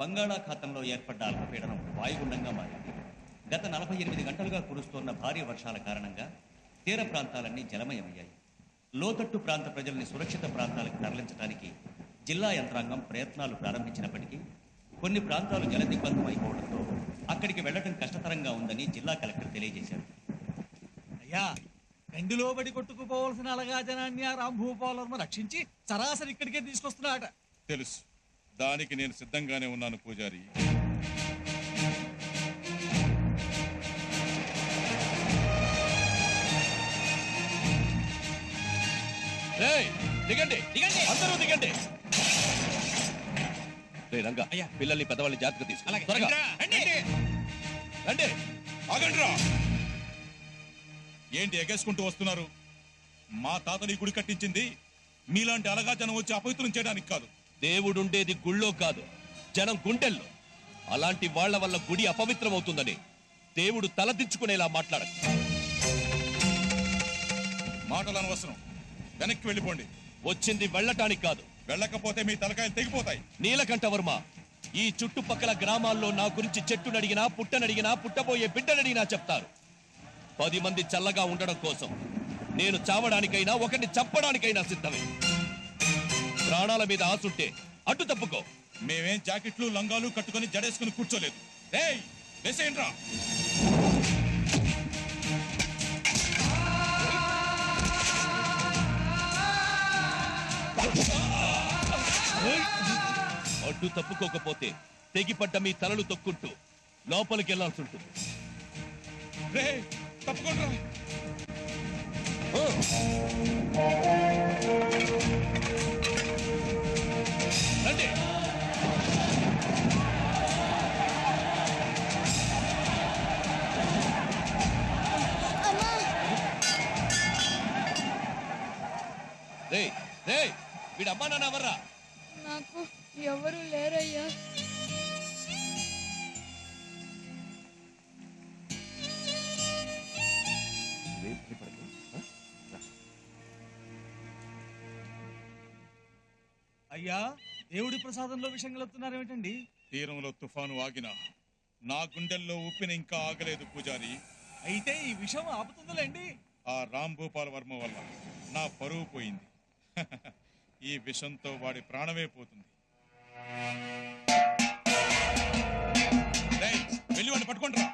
బంగాళాఖాతంలో ఏర్పడ్డ అల్పపీడనం వాయుగుండంగా మారింది. గత 48 గంటలుగా కురుస్తోన్న భారీ వర్షాల కారణంగా తీర ప్రాంతాలన్నీ జలమయమయ్యాయి. లోతట్టు ప్రాంత ప్రజల్ని సురక్షిత ప్రాంతాలకు తరలించడానికి జిల్లా యంత్రాంగం ప్రయత్నాలు ప్రారంభించినప్పటికీ కొన్ని ప్రాంతాలు జలదిగ్బంధం అయిపోవడంతో అక్కడికి వెళ్లడం కష్టతరంగా ఉందని జిల్లా కలెక్టర్ తెలియజేశారు. అయ్యా, గండిలో బడి కొట్టుకుపోవలసిన అలగా జనాన్ని ఆ రాంభూపాలవర్మ రక్షించి సరాసరి ఇక్కడికే తీసుకొస్తున్నాడట. తెలుసు, దానికి నేను సిద్ధంగానే ఉన్నాను పూజారి. దిగండి దిగండి, అందరూ దిగండి. రంగా, అయ్యా, పిల్లల్ని పెద్దవాళ్ళని జాగ్రత్తగా తీసుకు త్వరగా రండి. ఆగండ్రా! ఏంటి ఎగేసుకుంటూ వస్తున్నారు? మా తాతని గుడి కట్టించింది మీలాంటి అలగా జనం వచ్చి అపవిత్రం చేయడానికి కాదు. దేవుడుండేది గుళ్ళో కాదు, జనం గుండెల్లో. అలాంటి వాళ్ల వల్ల గుడి అపవిత్రం అవుతుందని దేవుడు తలదించుకునేలా మాట్లాడక. మాటలు అనవసరం, వెనక్కి వెళ్ళిపోండి. వచ్చింది వెళ్ళటానికి కాదు, వెళ్ళకపోతే మీ తలకాయలు తెగిపోతాయి. నీలకంఠవర్మ, ఈ చుట్టుపక్కల గ్రామాల్లో నా గురించి చెట్టునడిగినా పుట్టనడిగినా పుట్టబోయే బిడ్డనడిగినా చెప్తారు. 10 మంది చల్లగా ఉండడం కోసం నేను చావడానికైనా ఒకరిని చంపడానికైనా సిద్ధమే. ప్రాణాల మీద ఆసుంటే అడ్డు తప్పుకో. మేమేం జాకెట్లు లంగాలు కట్టుకుని జడేసుకుని కూర్చోలేదు. రేయ్, వేసేయండ్రా! అడ్డు తప్పుకోకపోతే తెగిపడ్డ మీ తలలు తొక్కుంటూ లోపలికి వెళ్లాల్సి ఉంటుంది. రేయ్, తప్పుకోండ్రా! రండి. రేయ్ రేయ్, వీడు అమ్మా నాన్న ఎవర్రా? నాకు ఎవరు లేరయ్యా. అయ్యా, దేవుడి ప్రసాదంలో విషయం కలుపుతున్నారేమిటండి? తీరంలో తుఫాను ఆగినా నా గుండెల్లో ఉప్పిన ఇంకా ఆగలేదు పూజారి. అయితే ఈ విషయం ఆపుతుందిలేండి. ఆ రాంభూపాల వర్మ వల్ల నా పరువు పోయింది. ఈ విషంతో వాడి ప్రాణమే పోతుంది. వెళ్ళి వాడిని పట్టుకుంటారా?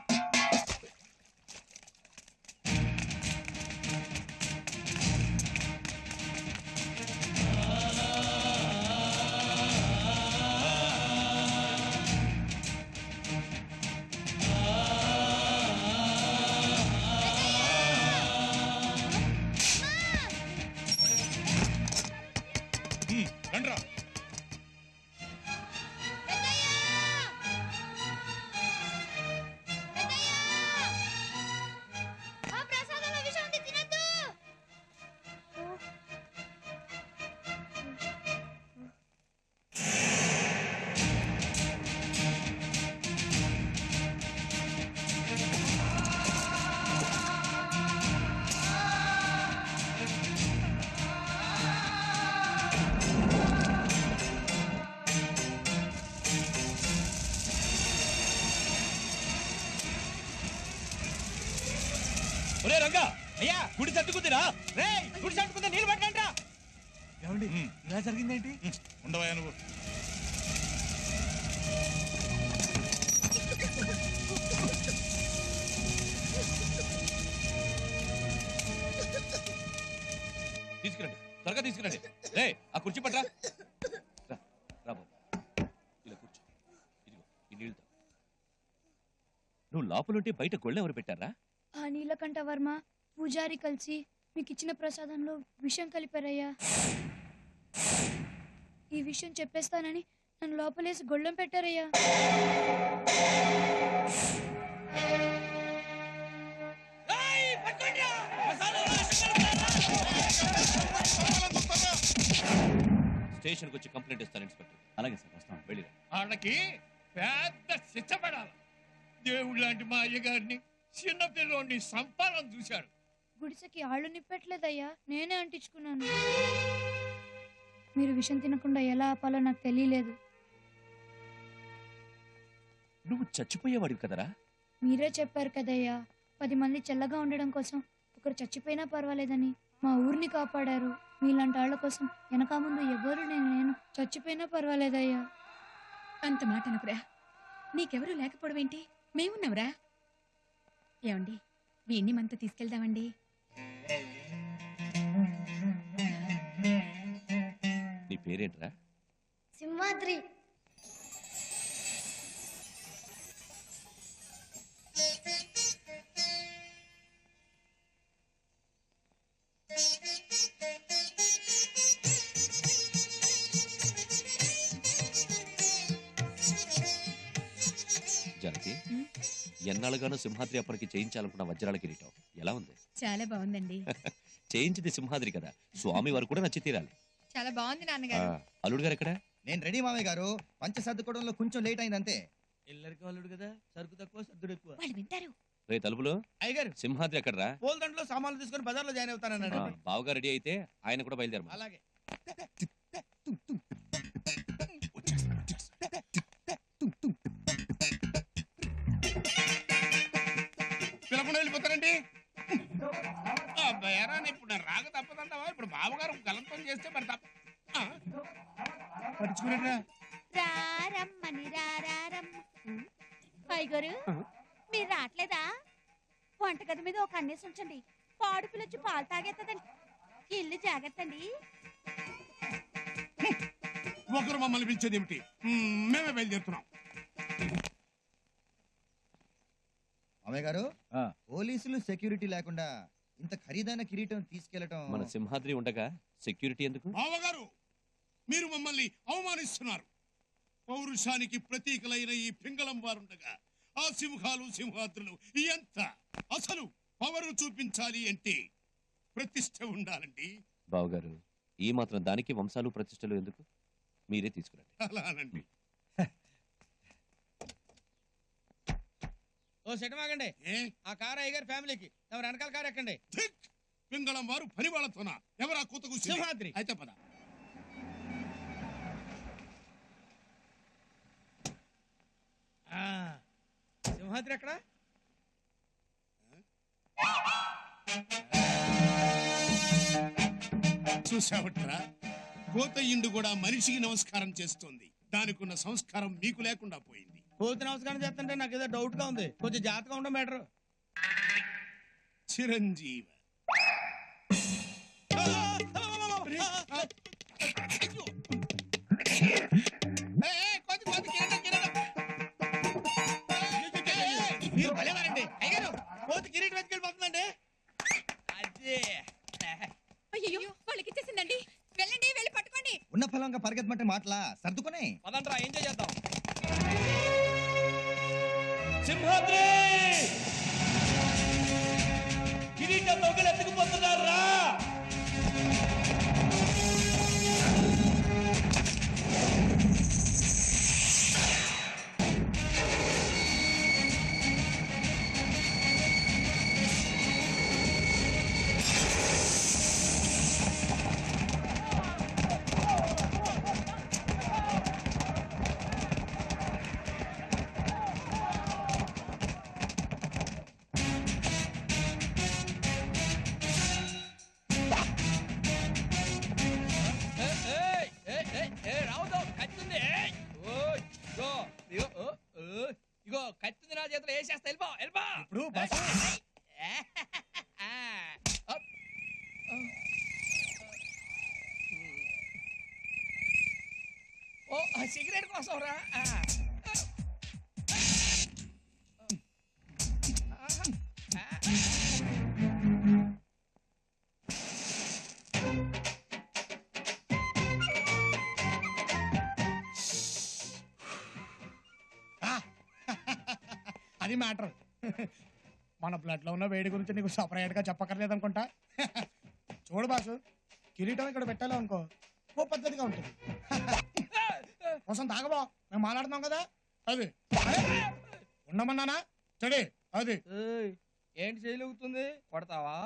రండ్రా! ఒరే రంగా, అయ్యా గుడి తట్టుకుందిరా. రేయ్, గుడి తట్టుకుంటే నీళ్ళు పట్టండి. ఏమండి, ఇలా జరిగిందేంటి? ఉండవా నువ్వు? తీసుకురండి, త్వరగా తీసుకురండి. రే, ఆ కుర్చీ పట్రా. రాబో, ఇలా కూర్చో. ఇదిగో ఈ నీళ్లు. నువ్వు లోపలుంటే బయట గొళ్ళె ఎవరు పెట్టారా? ఆ నీలకంఠవర్మ పూజారి కలిసి మీకు ఇచ్చిన ప్రసాదంలో విషం కలిపారయ్యా. ఈ విషయం చెప్పేస్తానని నన్ను లోపలేసి గొళ్ళెం పెట్టారయ్యా. స్టేషన్కి వచ్చి కంప్లైంట్ ఇస్తాను ఇన్స్పెక్టర్. అలాగే సార్, వస్తాను. వెళ్ళిరా. వాళ్ళకి పెద్ద శిక్ష పడాలి. దేవుడు లాంటి మా అయ్యగారిని చిన్న పిల్లోని సంపాలని చూశాడు. గుడిసెకి ఆళ్ళు నిప్పట్లేదయ్యా, నేనే అంటించుకున్నాను. మీరు విషం తినకుండా ఎలా ఆపాలో నాకు తెలియలేదు. నువ్వు చచ్చిపోయేవాడివి కదరా. మీరే చెప్పారు కదయ్యా 10 మంది చల్లగా ఉండడం కోసం ఒకరు చచ్చిపోయినా పర్వాలేదని. మా ఊరిని కాపాడారు. మీలాంటి వాళ్ళ కోసం వెనక ముందు ఎవరు నేను చచ్చిపోయినా పర్వాలేదయ్యా. అంత మాట అనకురా. నీకెవరూ లేకపోవడం ఏంటి, మేమున్నావురా. ఏమండి, వీణ్ణి మనతో తీసుకెళ్దామండి. నీ పేరేంట్రా? సింహాద్రి. జానకి, ఎన్నాళ్ళుగానో సింహాద్రి అప్పటికి చేయించాలనుకున్న వజ్రాల కిరీటం ఎలా ఉంది? చాలా బాగుందండి. చేయించింది సింహాద్రి కదా, స్వామి వారు కూడా నచ్చి తీరాలి. చాలా బాగుంది నాన్నగారు. అల్లుడు గారు ఎక్కడ? నేను రెడీ మామయ్య గారు. పంచ సర్దుకోవడంలో కొంచెం లేట్ అయింది అంతే. ఎల్లరికి అల్లుడు కదా, సరుకు తక్కువ సర్దుడు ఎక్కువ. వాళ్ళు వింటారు. రే తలుపులు, అయ్యగారు సింహాద్రి ఎక్కడరా? పోల్దండలో సామాన్లు తీసుకొని బజార్లో జాయిన్ అవుతానన్నాడు. బావగా రెడీ అయితే ఆయన కూడా బయలుదేరమా. అలాగే. పిలకుండా వెళ్ళిపోతారండి. ఇప్పుడు నేను రాక తప్పదంటావా? ఇప్పుడు బావగారు గలంతం చేస్తే మరి తప్ప పట్టించుకునేట్రా. రారమ్మని రారమ్మ. అయ్యగారు మీరు రావట్లేదా? వంటగది మీద ఒక అన్నేసి ఉంచండి. పాడు పిల్లొచ్చి పాలు తాగేస్తుందండి. ఇల్లు జాగ్రత్త అండి. ఒకరు మమ్మల్ని పిలిచేది ఏమిటి? మేమే బయలుదేరుతున్నాం. మామయ్య గారు, పోలీసులు సెక్యూరిటీ లేకుండా ఇంత ఖరీదైన కిరీటం తీసుకెళ్లటం. మన సింహాద్రి ఉండగా సెక్యూరిటీ ఎందుకు? బావగారు, మీరు మమ్మల్ని అవమానిస్తున్నారు. పౌరుషానికి ప్రతీకలైన ఈ పింగళం వారుండగా ఆ సింహాలు సింహాద్రులు ఎంత అసలు పవరు చూపించాలి అంటే ప్రతిష్ట ఉండాలండి. బావగారు, ఈ మాత్రం దానికి వంశాలు ప్రతిష్టలు ఎందుకు? మీరే తీసుకురండి. అలానండి. ఓ సెటమాగండి. ఏ ఆ కారు అయ్యగారి ఫ్యామిలీకి, ఎవరు వెనకాల కారు ఎక్కండి. ధిక్! పింగళం వారు పని వాళ్ళతోనా? ఎవరా కూతకు సింహాద్రి. అయితే పద. సింహాద్రి ఎక్కడ? చూసావట్రా, కోతయ్యుండు కూడా మనిషికి నమస్కారం చేస్తోంది. దానికున్న సంస్కారం మీకు లేకుండా పోయింది. కోతి నమస్కారం చేస్తుంటే నాకు ఏదో డౌట్ గా ఉంది. కొంచెం జాగ్రత్తగా ఉండడం బెటర్. చిరంజీవి మీరు భలేవారండి. అయ్యారు కోతి కిరీటం వెతికెళ్ళిపోతుందండి. అదే అయ్యో, వాళ్ళకి ఇచ్చేసిందండి. వెళ్ళండి, వెళ్ళి పట్టుకోండి. ఉన్న ఫలంగా పరిగెత్తమంటే మాటలా సర్దుకునే. పదండ్రా, ఎంజాయ్ చేద్దాం. సింహాద్రి కిరీటం దొంగలు ఎత్తుకుపోతున్నారా? రావుతో కత్తుంది. ఇగో కత్తుంది నా చేతిలో వేసేస్తా. వెళ్ళిపో వెళ్ళిపో. ఇప్పుడు ఓ సిగరెట్ కోసం రా. అది మ్యాటర్. మన బ్లడ్ లో ఉన్న వేడి గురించి నీకు సపరేట్ గా చెప్పక్కర్లేదు అనుకుంటా. చూడు బాసు, కిరీటం ఇక్కడ పెట్టాలి అనుకో, ఓ పద్ధతిగా ఉంటుంది. కోసం తాగబో, మేము మాట్లాడుతున్నాం కదా. అది ఉండమన్నానా చెడి. అది ఏంటి చేయలుగుతుంది? కొడతావా?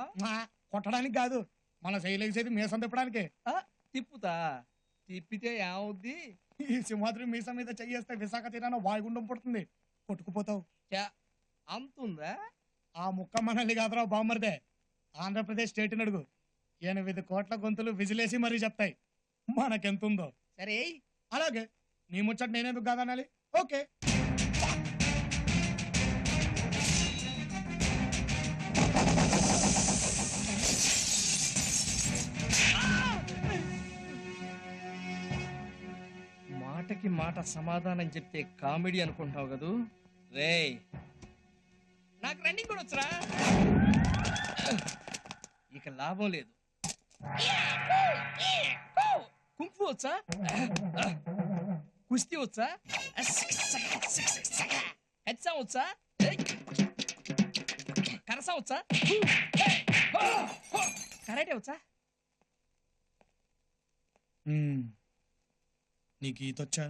కొట్టడానికి కాదు, మన శైలేసేది మీసం తిప్పడానికి. తిప్పుతా. తిప్పితే ఏమవుద్ది? ఈ సింహాద్రి మీసం మీద చెయ్యేస్తే విశాఖ తీరాన వాయుగుండం పుడుతుంది. కొట్టుకుపోతావు. అంతుందా? ఆ ముక్క మనల్ని కాదురా బామ్మర్దే, ఆంధ్రప్రదేశ్ స్టేట్ అడుగు. 8 కోట్ల గొంతులు విజిలేసి మరీ చెప్తాయి మనకెంతుందో. సరే అలాగే నీ ముచ్చట నేనేందుకు కాదనాలి. ఓకే. మాటకి మాట సమాధానం చెప్తే కామెడీ అనుకుంటావు కదూ? రేయ్, నాకు రన్నింగ్ కూడా వచ్చరా? ఇక లాభం లేదు. కుంఫు వచ్చా? కుస్తీ వచ్చా? హెచ్చా వచ్చా? కరసా వచ్చా? కరాటే వచ్చా? నీకు ఈతొచ్చా?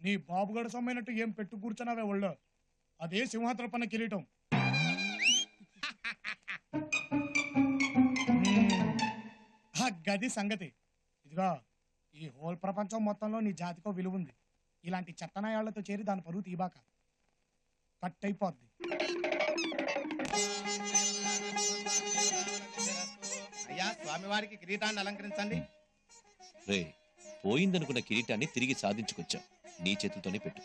నీ బాబుగడ సొమ్మైనట్టు ఏం పెట్టు కూర్చున్నావే ఒళ్ళో? అదే సింహాద్రపన్న కిరీటం. ఆ గది సంగతి. ఇదిగా ఈ హోల్ ప్రపంచం మొత్తంలో నీ జాతికో విలువ ఉంది. ఇలాంటి చెత్తనాయాళ్లతో చేరి దాని పరువు తీబాక, కట్ అయిపోద్ది. అయ్యా, స్వామివారికి కిరీటాన్ని అలంకరించండి. రే, పోయిందనుకున్న కిరీటాన్ని తిరిగి సాధించుకొచ్చా. నీ చేతులతోనే పెట్టు.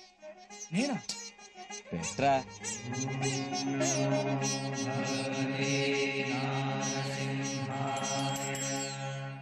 నేనా? పెట్రా.